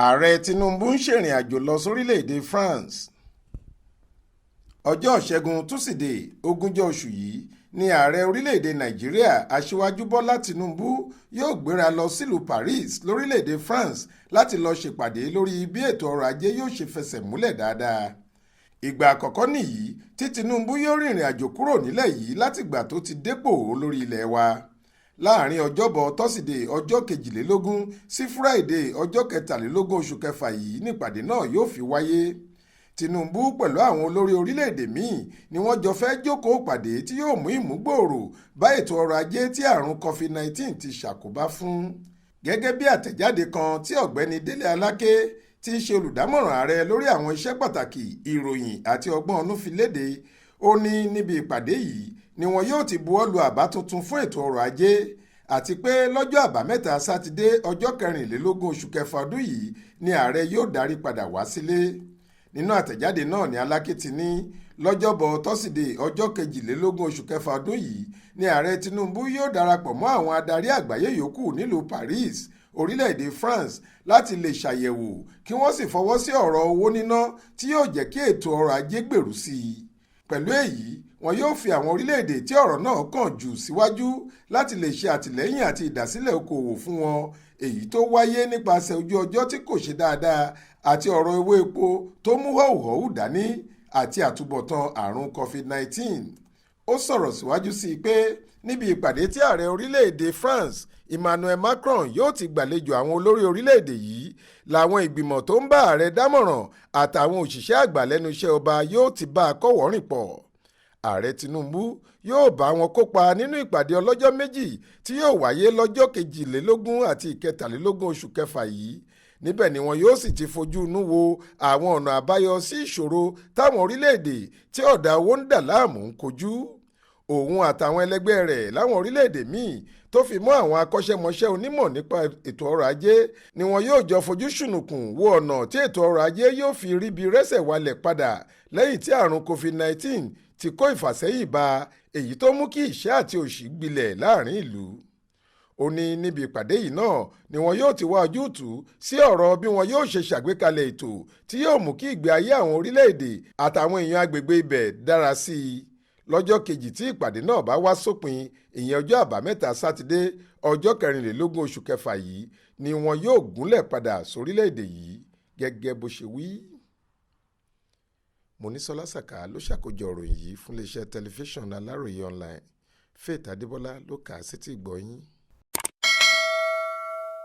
Ààrẹ Tinubu ń ṣèrìn àjò lọ sórílẹ̀-èdè France. Ọjọ́ Ìṣẹ́gun túsídẹ̀ẹ́ 20 oṣù yìí ni ààrẹ orílẹ̀-èdè Nàìjíríà Aṣíwájú Bọ́lá Tinubu yóò gbéra lọ sílùú Paris lórílẹ̀-èdè France láti lọ ṣèpàdé lórí bí ètò ọrọ̀ ajé yóò ṣe fẹsẹ̀ múlẹ̀ dáadáa. Ìgbà àkọ́kọ́ nìyí tí Tinubu yóò rìnrìn àjò kúrò nílẹ̀ yìí látìgbà tó ti dépò olórí ilẹ̀ wa. Láàrin ọjọ́bọ̀ tọ́sídẹ̀ẹ́ ọjọ́ 22 sí Friday ọjọ́ 23 oṣù kẹfà yìí nípàdé náà yóò fi wáyé. Tinubu pẹ̀lú àwọn olórí orílẹ̀-èdè míì ni wọ́n jọ fẹ́ jókòó pàdé tí yóò mú ìmúgbòòrò bá ètò ọrọ̀ ajé tí àrùn COVID-19 ti ṣàkóbá fún. Gẹ́gẹ́ bí àtẹ̀jáde kan tí ọ̀gbẹ́ni Délé Aláké tí í ṣe olùdámọ̀ràn ààrẹ lórí àwọn iṣẹ́ pàtàkì ìròyìn àti ọgbọ́n ọnú fi léde, ó ní níbi ìpàdé yìí ni wọn yóò ti buwọ́ lu àbá tuntun fún ètò ọrọ̀ ajé àti pé lọ́jọ́ àbámẹ́ta sátidé ọjọ́ 24 oṣù kẹfà ọdún yìí ni ààrẹ yóò darí padà wá sílé. Nínú àtẹ̀jáde náà ni Aláké ti ní lọ́jọ́bọ̀ tọ́sídẹ̀ẹ́ ọjọ́ 22 oṣù kẹfà ọdún yìí ni ààrẹ Tinubu yóò darapọ̀ mọ́ àwọn adarí àgbáyé yòókù nílùú Paris orílẹ̀-èdè France láti lè ṣàyẹ̀wò kí wọ́n sì fọwọ́ sí ọ̀rọ̀ owó níná tí yóò jẹ́ kí ètò ọrọ̀ ajé gbèrú sí i. Pẹ̀lú èyí wọn yóò fi àwọn orílẹ̀-èdè tí ọ̀rọ̀ náà kàn jù síwájú láti lè ṣe àtìlẹ́yìn àti ìdásílẹ̀ okòwò fún wọn, èyí tó wáyé nípasẹ̀ ojú ọjọ́ tí kò ṣe dáadáa àti ọ̀rọ̀ owó epo tó mú họ́wùhọ́wù dání àti àtúbọ̀tán àrùn COVID-19. Ó sọ̀rọ̀ síwájú sí i pé níbi ìpàdé tí ààrẹ orílẹ̀-èdè France Emmanuel Macron yóò ti gbàlejò àwọn olórí orílẹ̀-èdè yìí làwọn ìgbìmọ̀ tó ń bá ààrẹ dámọ̀ràn àtàwọn òṣìṣẹ́ àgbà lẹ́nu iṣẹ́ ọba yóò ti bá a kọ́wọ̀ọ́rìn pọ̀. Ààrẹ Tinubu yóò bá wọn kópa nínú ìpàdé ọlọ́jọ́ méjì tí yóò wáyé lọ́jọ́ 22 àti 23 oṣù kẹfà yìí. Níbẹ̀ ni wọn yóò sì ti fojú inú wo àwọn ọ̀nà àbáyọ sí ìṣòro táwọn orílẹ̀-èdè tí ọ̀dá owó ń dà láàmú ń kojú. Òun àtàwọn ẹlẹgbẹ́ rẹ̀ láwọn orílẹ̀-èdè míì tó fi mọ́ àwọn akọ́ṣẹ́mọṣẹ́ onímọ̀ nípa ètò ọrọ̀ ajé ni wọn yóò jọ fojú ṣùnùkùn wo ọ̀nà tí ètò ọrọ̀ ajé yóò fi ríbi rẹ́sẹ̀ walẹ̀ padà lẹ́yìn tí àrùn COVID-19 ti kó ìfàsẹ́yìn bá, èyí tó mú kí ìṣẹ́ àti òṣì gbilẹ̀ láàrin ìlú. Ó ní níbi ìpàdé yìí náà ni wọn yóò ti wá ojútùú sí ọ̀rọ̀ bí wọn yóò ṣe ṣàgbékalẹ̀ ètò tí yóò mú kí ìgbé ayé àwọn orílẹ̀-èdè àtàwọn èèyàn agbègbè ibẹ̀ dára sí i. Lọ́jọ́ kejì tí ìpàdé náà bá wá sópin, ìyẹn ọjọ́ àbámẹ́ta sátidé ọjọ́ 24 oṣù kẹfà yìí ni wọn yóò gúnlẹ̀ padà sórílẹ̀-èdè yìí gẹ́gẹ́ bó ṣe wí. Monísọ́lá Sàká ló ṣàkójọ ìròyìn yìí fún iléeṣẹ́ tẹlifíṣàn Aláròye online. Faith Adébọ́lá ló kà á sétí ìgbọ́ yín.